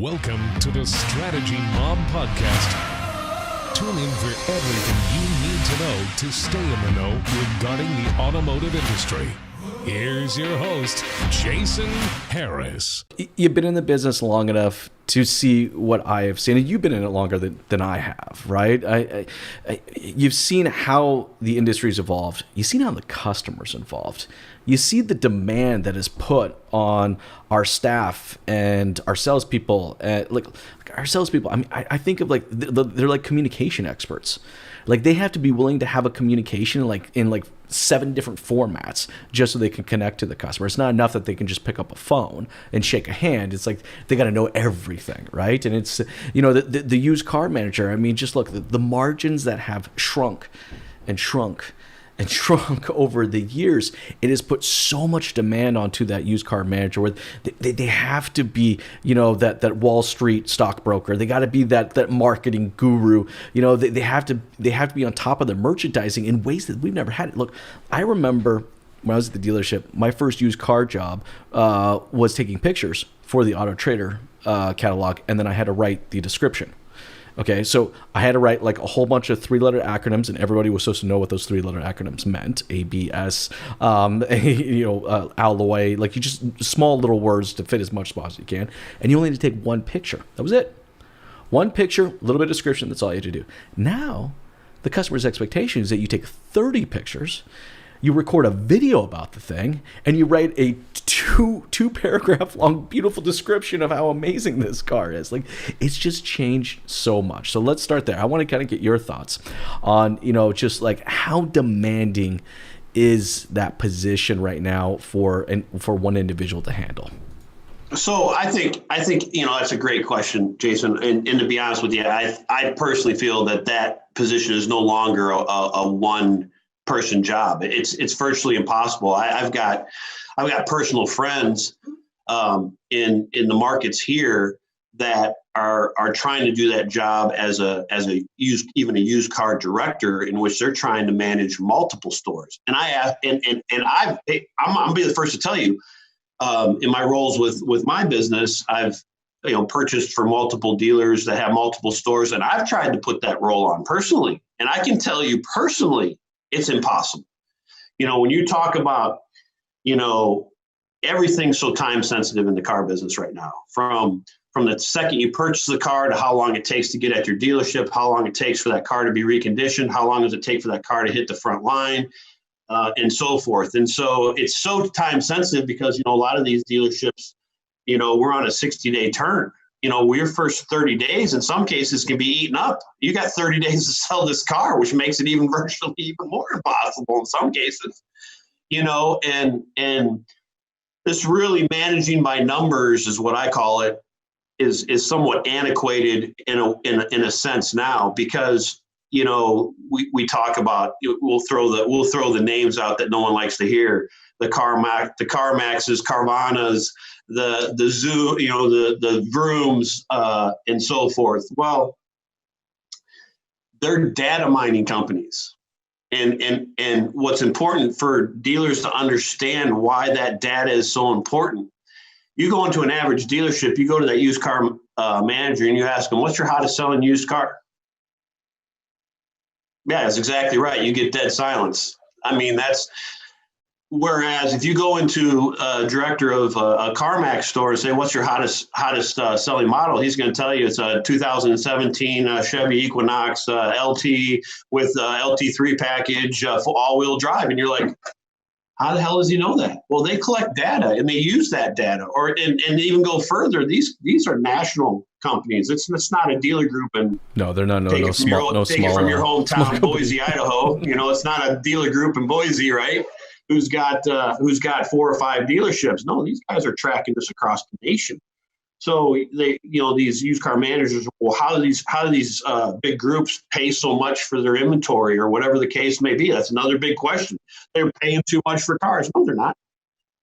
Welcome to the Strategy Mob Podcast. Tune in for everything you need to know to stay in the know regarding the automotive industry. Here's your host, Jason Harris. You've been in the business long enough to see what I have seen, and you've been in it longer than I have, right? You've seen how the industry's evolved. You've seen how the customer's involved. You see the demand that is put on our staff and our salespeople. Like our salespeople, I mean, I think of like they're like communication experts. Like they have to be willing to have a communication in 7 different formats just so they can connect to the customer. It's not enough that they can just pick up a phone and shake a hand. It's like they got to know everything, right? And it's, the used car manager. I mean, just look, the margins that have shrunk over the years, it has put so much demand onto that used car manager where they have to be, that Wall Street stockbroker. They got to be that marketing guru. They have to be on top of their merchandising in ways that we've never had. Look, I remember when I was at the dealership, my first used car job was taking pictures for the Auto Trader catalog, and then I had to write the description. Okay, so I had to write like a whole bunch of 3-letter acronyms, and everybody was supposed to know what those 3-letter acronyms meant. ABS, alloy, like you just small little words to fit as much spots as you can. And you only had to take one picture. That was it. One picture, a little bit of description, that's all you had to do. Now, the customer's expectation is that you take 30 pictures, you record a video about the thing, and you write a two paragraph long beautiful description of how amazing this car is. Like, it's just changed so much. So let's start there. I want to kind of get your thoughts on, just like how demanding is that position right now for one individual to handle? So I think that's a great question, Jason. And to be honest with you, I personally feel that position is no longer a one person job. It's virtually impossible. I've got personal friends in the markets here that are trying to do that job as a used car director, in which they're trying to manage multiple stores. And I'm gonna be the first to tell you, in my roles with my business, I've purchased for multiple dealers that have multiple stores, and I've tried to put that role on personally. And I can tell you personally, it's impossible. When you talk about, everything's so time sensitive in the car business right now, from the second you purchase the car to how long it takes to get at your dealership, how long it takes for that car to be reconditioned, how long does it take for that car to hit the front line, and so forth. And so it's so time sensitive because, a lot of these dealerships, we're on a 60-day turn. Your first 30 days in some cases can be eaten up. You got 30 days to sell this car, which makes it virtually even more impossible in some cases. And this really managing by numbers is what I call it, is somewhat antiquated in a sense now, because we talk about, we'll throw the names out that no one likes to hear, the CarMaxes, Carvanas, the Zoo, the Vrooms, and so forth. Well, they're data mining companies. And what's important for dealers to understand why that data is so important. You go into an average dealership, you go to that used car manager and you ask them, what's your hottest selling used car? Yeah, that's exactly right. You get dead silence. I mean, whereas if you go into a director of a CarMax store and say, what's your hottest selling model? He's going to tell you it's a 2017 Chevy Equinox LT with LT3 package for all-wheel drive. And you're like, how the hell does he know that? Well, they collect data and they use that data. And even go further, these are national companies. It's not a deeler group. And no, they're not. Take it from your hometown, Boise, Idaho. It's not a dealer group in Boise, right? Who's got 4 or 5 dealerships. No, these guys are tracking this across the nation. So these used car managers, well, how do these big groups pay so much for their inventory or whatever the case may be? That's another big question. They're paying too much for cars. No, they're not.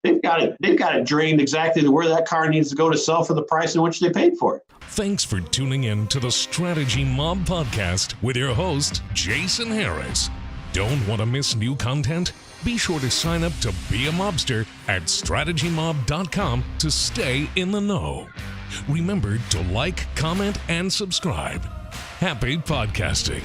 They've got it drained exactly to where that car needs to go to sell for the price in which they paid for it. Thanks for tuning in to the Strategy Mob Podcast with your host, Jason Harris. Don't want to miss new content? Be sure to sign up to be a mobster at strategymob.com to stay in the know. Remember to like, comment, and subscribe. Happy podcasting.